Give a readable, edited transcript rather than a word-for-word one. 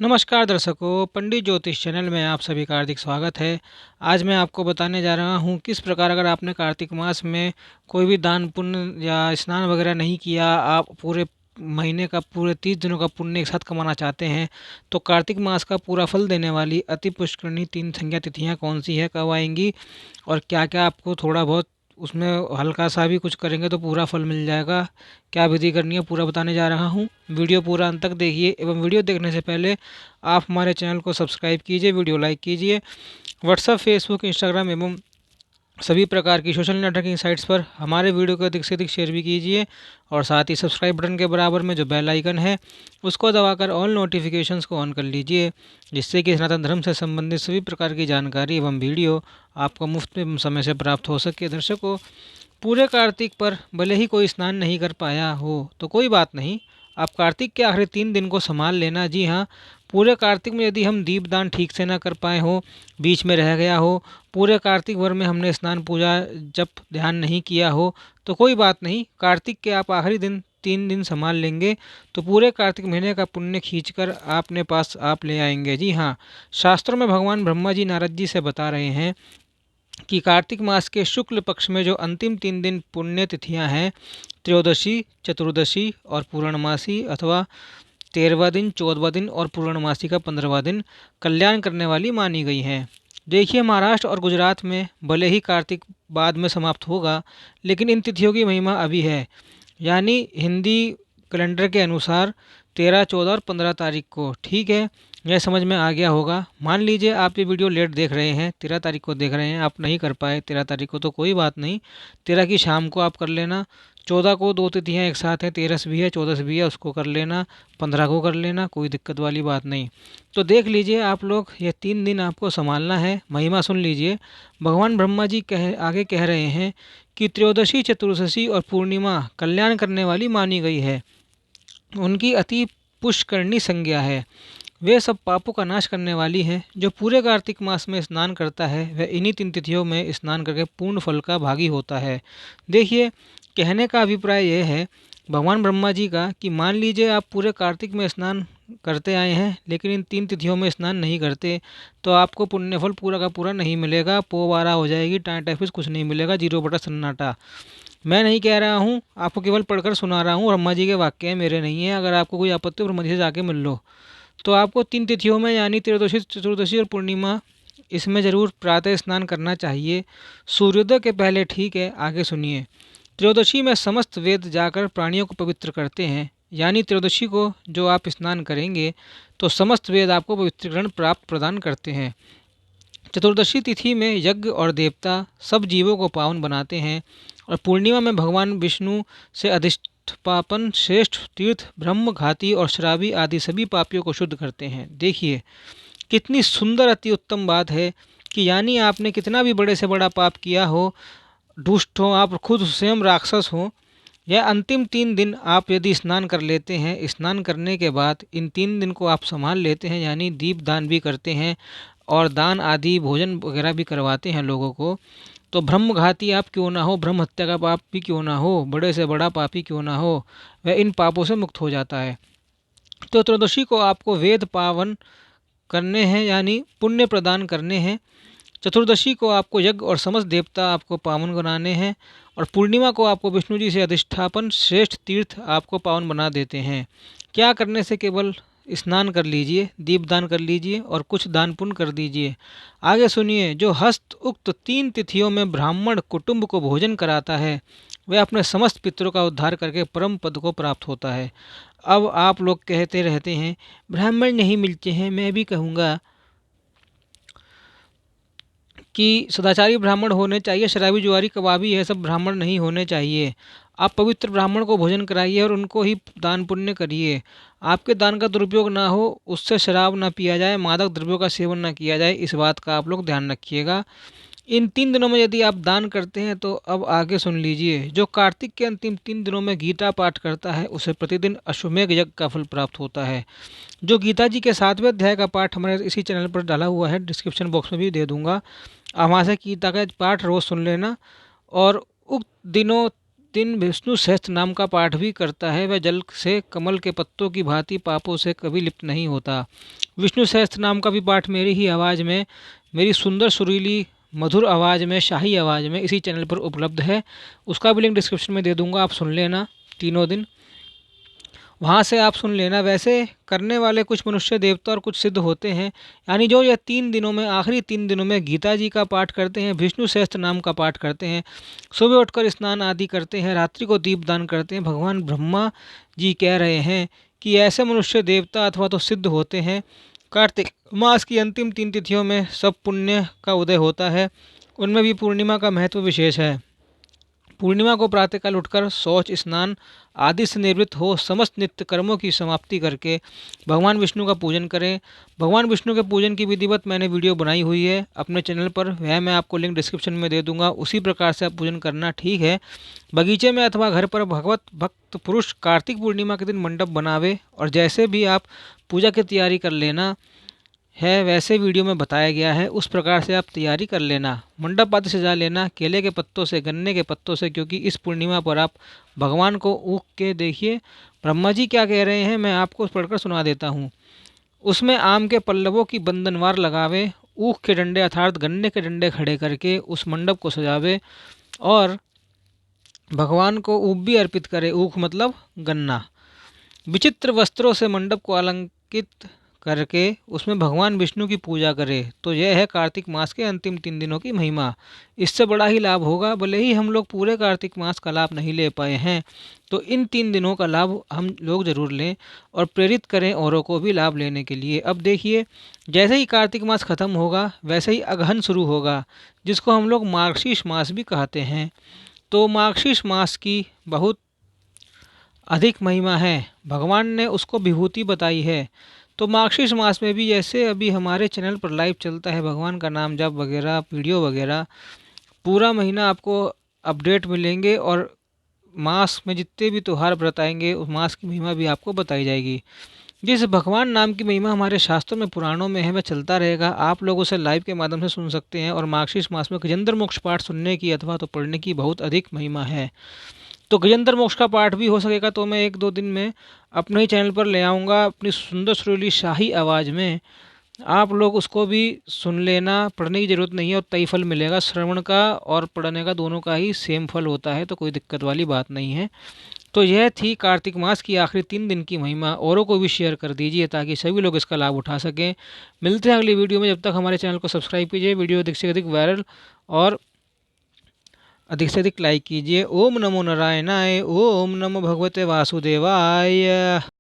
नमस्कार दर्शकों, पंडित ज्योतिष चैनल में आप सभी का हार्दिक स्वागत है। आज मैं आपको बताने जा रहा हूँ किस प्रकार अगर आपने कार्तिक मास में कोई भी दान पुण्य या स्नान वगैरह नहीं किया, आप पूरे महीने का पूरे 30 दिनों का पुण्य एक साथ कमाना चाहते हैं, तो कार्तिक मास का पूरा फल देने वाली अति पुष्करणी 3 संज्ञा तिथियाँ कौन सी है, कब आएंगी और क्या क्या आपको थोड़ा बहुत उसमें हल्का सा भी कुछ करेंगे तो पूरा फल मिल जाएगा। क्या विधि करनी है पूरा बताने जा रहा हूँ। वीडियो पूरा अंत तक देखिए एवं वीडियो देखने से पहले आप हमारे चैनल को सब्सक्राइब कीजिए, वीडियो लाइक कीजिए। व्हाट्सएप, फेसबुक, इंस्टाग्राम एवं सभी प्रकार की सोशल नेटवर्किंग साइट्स पर हमारे वीडियो को अधिक से अधिक शेयर भी कीजिए और साथ ही सब्सक्राइब बटन के बराबर में जो बेल आइकन है उसको दबाकर ऑल नोटिफिकेशंस को ऑन कर लीजिए, जिससे कि सनातन धर्म से संबंधित सभी प्रकार की जानकारी एवं वीडियो आपको मुफ्त में समय से प्राप्त हो सके। दर्शकों, पूरे कार्तिक पर भले ही कोई स्नान नहीं कर पाया हो तो कोई बात नहीं, आप कार्तिक के आखिरी 3 दिन को संभाल लेना। जी हाँ, पूरे कार्तिक में यदि हम दीपदान ठीक से ना कर पाए हो, बीच में रह गया हो, पूरे कार्तिक भर में हमने स्नान पूजा जब ध्यान नहीं किया हो, तो कोई बात नहीं, कार्तिक के आप आखिरी दिन 3 दिन संभाल लेंगे तो पूरे कार्तिक महीने का पुण्य खींचकर आपने पास आप ले आएंगे। जी हाँ, शास्त्रों में भगवान ब्रह्मा जी नारद जी से बता रहे हैं कि कार्तिक मास के शुक्ल पक्ष में जो अंतिम 3 दिन पुण्य तिथियां हैं, त्रयोदशी, चतुर्दशी और पूर्णमासी, अथवा 13वां दिन, 14वां दिन और पूर्णमासी का 15वां दिन कल्याण करने वाली मानी गई हैं। देखिए, महाराष्ट्र और गुजरात में भले ही कार्तिक बाद में समाप्त होगा, लेकिन इन तिथियों की महिमा अभी है। यानी हिंदी कैलेंडर के अनुसार 13, 14 और 15 तारीख को। ठीक है, यह समझ में आ गया होगा। मान लीजिए आप ये वीडियो लेट देख रहे हैं, 13 तारीख को देख रहे हैं, आप नहीं कर पाए 13 तारीख को, तो कोई बात नहीं, 13 की शाम को आप कर लेना। 14 को दो तिथियाँ एक साथ हैं, 13 भी है, 14 भी है, उसको कर लेना। 15 को कर लेना, कोई दिक्कत वाली बात नहीं। तो देख लीजिए आप लोग, ये 3 दिन आपको संभालना है। महिमा सुन लीजिए, भगवान ब्रह्मा जी आगे कह रहे हैं कि त्रयोदशी, चतुर्दशी और पूर्णिमा कल्याण करने वाली मानी गई है। उनकी अति पुष्करणी संज्ञा है। वे सब पापों का नाश करने वाली हैं। जो पूरे कार्तिक मास में स्नान करता है वह इन्हीं 3 तिथियों में स्नान करके पूर्ण फल का भागी होता है। देखिए, कहने का अभिप्राय यह है भगवान ब्रह्मा जी का कि मान लीजिए आप पूरे कार्तिक में स्नान करते आए हैं, लेकिन इन 3 तिथियों में स्नान नहीं करते, तो आपको पुण्यफल पूरा का पूरा नहीं मिलेगा। पोवारा हो जाएगी, टाइम फिस कुछ नहीं मिलेगा, 0 बटा सन्नाटा। मैं नहीं कह रहा हूँ, आपको केवल पढ़कर सुना रहा हूँ। ब्रह्मा जी के वाक्य हैं, मेरे नहीं है। अगर आपको कोई आपत्ति हो, ब्रह्मा जी से जाके मिल लो। तो आपको 3 तिथियों में यानी त्रयोदशी, चतुर्दशी और पूर्णिमा, इसमें ज़रूर प्रातः स्नान करना चाहिए, सूर्योदय के पहले। ठीक है, आगे सुनिए। त्रयोदशी में समस्त वेद जाकर प्राणियों को पवित्र करते हैं। यानी त्रयोदशी को जो आप स्नान करेंगे तो समस्त वेद आपको पवित्रीकरण प्राप्त प्रदान करते हैं। चतुर्दशी तिथि में यज्ञ और देवता सब जीवों को पावन बनाते हैं और पूर्णिमा में भगवान विष्णु से अधिष्ठापन श्रेष्ठ तीर्थ ब्रह्म घाती और शराबी आदि सभी पापियों को शुद्ध करते हैं। देखिए, कितनी सुंदर अति उत्तम बात है कि यानी आपने कितना भी बड़े से बड़ा पाप किया हो, दुष्ट हो, आप खुद स्वयं राक्षस हो, यह अंतिम 3 दिन आप यदि स्नान कर लेते हैं, स्नान करने के बाद इन 3 दिन को आप संभाल लेते हैं, यानी दीप दान भी करते हैं और दान आदि भोजन वगैरह भी करवाते हैं लोगों को, तो ब्रह्मघाती आप क्यों ना हो, ब्रह्म हत्या का पाप भी क्यों ना हो, बड़े से बड़ा पापी क्यों ना हो, वह इन पापों से मुक्त हो जाता है। तो त्रयोदशी को आपको वेद पावन करने हैं, यानी पुण्य प्रदान करने हैं। चतुर्दशी को आपको यज्ञ और समस्त देवता आपको पावन बनाने हैं और पूर्णिमा को आपको विष्णु जी से अधिष्ठापन श्रेष्ठ तीर्थ आपको पावन बना देते हैं। क्या करने से, केवल स्नान कर लीजिए, दीपदान कर लीजिए और कुछ दान पुण्य कर दीजिए। आगे सुनिए, जो हस्त उक्त 3 तिथियों में ब्राह्मण कुटुंब को भोजन कराता है वह अपने समस्त पितरों का उद्धार करके परम पद को प्राप्त होता है। अब आप लोग कहते रहते हैं ब्राह्मण नहीं मिलते हैं, मैं भी कहूँगा कि सदाचारी ब्राह्मण होने चाहिए, शराबी जुआरी कबाबी यह सब ब्राह्मण नहीं होने चाहिए। आप पवित्र ब्राह्मण को भोजन कराइए और उनको ही दान पुण्य करिए। आपके दान का दुरुपयोग ना हो, उससे शराब ना पिया जाए, मादक द्रव्यों का सेवन ना किया जाए, इस बात का आप लोग ध्यान रखिएगा। इन 3 दिनों में यदि आप दान करते हैं तो अब आगे सुन लीजिए, जो कार्तिक के अंतिम 3 दिनों में गीता पाठ करता है उसे प्रतिदिन अश्वमेघ यज्ञ का फल प्राप्त होता है। जो गीता जी के 7वें अध्याय का पाठ हमारे इसी चैनल पर डाला हुआ है, डिस्क्रिप्शन बॉक्स में भी दे दूंगा, आप वहाँ से गीता का पाठ रोज़ सुन लेना और उक्त दिनों दिन विष्णु सहस्त्र नाम का पाठ भी करता है वह जल से कमल के पत्तों की भांति पापों से कभी लिप्त नहीं होता। विष्णु सहस्त्र नाम का भी पाठ मेरी ही आवाज़ में, मेरी सुंदर सुरीली मधुर आवाज़ में, शाही आवाज़ में इसी चैनल पर उपलब्ध है। उसका भी लिंक डिस्क्रिप्शन में दे दूंगा, आप सुन लेना तीनों दिन, वहाँ से आप सुन लेना। वैसे करने वाले कुछ मनुष्य देवता और कुछ सिद्ध होते हैं, यानी जो यह 3 दिनों में, आखिरी 3 दिनों में गीता जी का पाठ करते हैं, विष्णु सहस्त्र नाम का पाठ करते हैं, सुबह उठकर स्नान आदि करते हैं, रात्रि को दीपदान करते हैं। भगवान ब्रह्मा जी कह रहे हैं कि ऐसे मनुष्य देवता अथवा तो सिद्ध होते हैं। कार्तिक मास की अंतिम 3 तिथियों में सब पुण्य का उदय होता है, उनमें भी पूर्णिमा का महत्व विशेष है। पूर्णिमा को प्रातःकाल उठकर शौच स्नान आदि से निवृत्त हो समस्त नित्य कर्मों की समाप्ति करके भगवान विष्णु का पूजन करें। भगवान विष्णु के पूजन की विधिवत मैंने वीडियो बनाई हुई है अपने चैनल पर, वह मैं आपको लिंक डिस्क्रिप्शन में दे दूंगा। उसी प्रकार से आप पूजन करना, ठीक है। बगीचे में अथवा घर पर भगवत भक्त पुरुष कार्तिक पूर्णिमा के दिन मंडप बनावे और जैसे भी आप पूजा की तैयारी कर लेना है वैसे वीडियो में बताया गया है, उस प्रकार से आप तैयारी कर लेना। मंडप आदि सजा लेना केले के पत्तों से, गन्ने के पत्तों से, क्योंकि इस पूर्णिमा पर आप भगवान को ऊख के देखिए। ब्रह्मा जी क्या कह रहे हैं मैं आपको पढ़कर सुना देता हूँ। उसमें आम के पल्लवों की बंधनवार लगावे, ऊख के डंडे अर्थात गन्ने के डंडे खड़े करके उस मंडप को सजावे और भगवान को ऊख भी अर्पित करे। ऊख मतलब गन्ना। विचित्र वस्त्रों से मंडप को अलंकृत करके उसमें भगवान विष्णु की पूजा करे। तो यह है कार्तिक मास के अंतिम 3 दिनों की महिमा। इससे बड़ा ही लाभ होगा, भले ही हम लोग पूरे कार्तिक मास का लाभ नहीं ले पाए हैं तो इन 3 दिनों का लाभ हम लोग ज़रूर लें और प्रेरित करें औरों को भी लाभ लेने के लिए। अब देखिए, जैसे ही कार्तिक मास ख़त्म होगा वैसे ही अगहन शुरू होगा, जिसको हम लोग मार्गशीर्ष मास भी कहते हैं। तो मार्गशीर्ष मास की बहुत अधिक महिमा है, भगवान ने उसको विभूति बताई है। तो मार्गशीर्ष मास में भी जैसे अभी हमारे चैनल पर लाइव चलता है भगवान का नाम जप वगैरह, वीडियो वगैरह, पूरा महीना आपको अपडेट मिलेंगे और मास में जितने भी त्यौहार व्रत आएंगे उस मास की महिमा भी आपको बताई जाएगी। जिस भगवान नाम की महिमा हमारे शास्त्रों में, पुराणों में है, वह चलता रहेगा। आप लोग उसे लाइव के माध्यम से सुन सकते हैं। और मार्गशीर्ष मास में गजेंद्र मोक्ष पाठ सुनने की अथवा तो पढ़ने की बहुत अधिक महिमा है। तो गजेंद्र मोक्ष का पाठ भी हो सकेगा तो मैं 1-2 दिन में अपने ही चैनल पर ले आऊँगा अपनी सुंदर सुरीली शाही आवाज़ में। आप लोग उसको भी सुन लेना, पढ़ने की ज़रूरत नहीं है और तय फल मिलेगा। श्रवण का और पढ़ने का दोनों का ही सेम फल होता है, तो कोई दिक्कत वाली बात नहीं है। तो यह थी कार्तिक मास की आखिरी 3 दिन की महिमा। औरों को भी शेयर कर दीजिए ताकि सभी लोग इसका लाभ उठा सकें। मिलते हैं अगली वीडियो में, जब तक हमारे चैनल को सब्सक्राइब कीजिए, वीडियो अधिक से अधिक वायरल और अधिक से अधिक लाइक कीजिए। ओम नमो नारायणाय, ओम नमो भगवते वासुदेवाय।